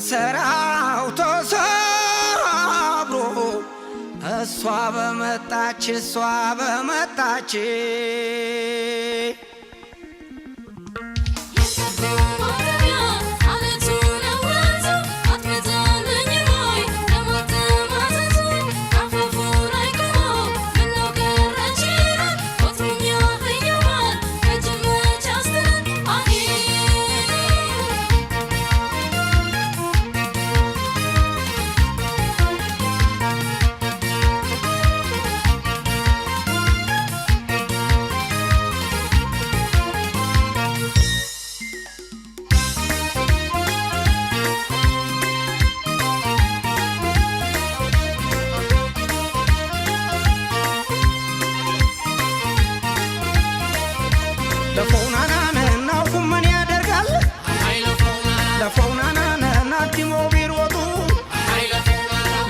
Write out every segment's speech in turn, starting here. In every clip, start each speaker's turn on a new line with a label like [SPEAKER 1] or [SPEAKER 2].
[SPEAKER 1] እንሰራው ተሰብሮ እሷ በመጣች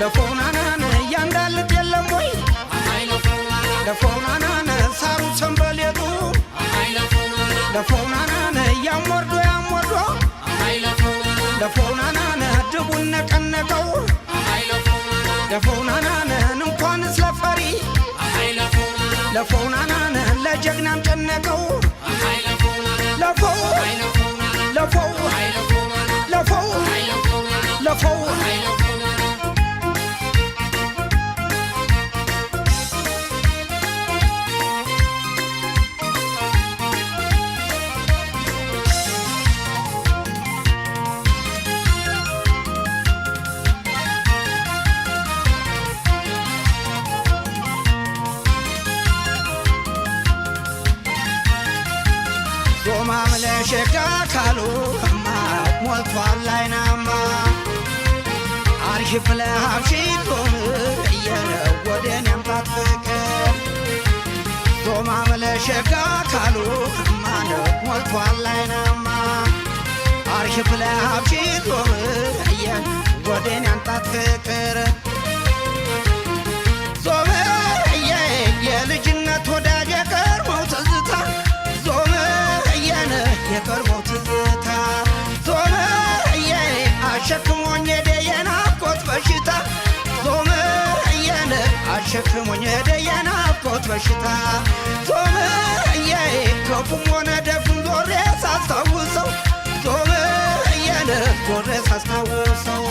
[SPEAKER 1] ለፎናናን ያንዳልት የለም ወይ ለፎናናን ሳሩ ሰንበሌጡ ለፎናናን ያሞርዶ ለፎናናን ድቡን ነቀነቀው ለፎናናን እንኳን ስለፈሪ ለፎናናን ለጀግናም ጨነቀው ለፎው ለፎው ለፎው ለፎው ሸጋ ካሉ ሞልቷል አይናማ አርሂፍ ለሀብሺቶም እየነወደን ያምጣት ፍቅር ዞማም ለሸጋ ካሉ ሞልቷል አይናማ አርሂፍ ለሀብሺቶም እየነወደን ያምጣት ፍቅር ዞመየ የልጅነት ወዳጅ የቀርበው ትዝታ የቀርበው ትዝታ ዞመየ አሸክሞኝ ሄደ የናፍቆት በሽታ ዞመየ አሸክሞኝ ሄደ የናፍቆት በሽታ ዞመየ ክፉም ሆነ ደጉም ዞሬ ሳስታውሰው ዞመየ ዞሬ ሳስታውሰው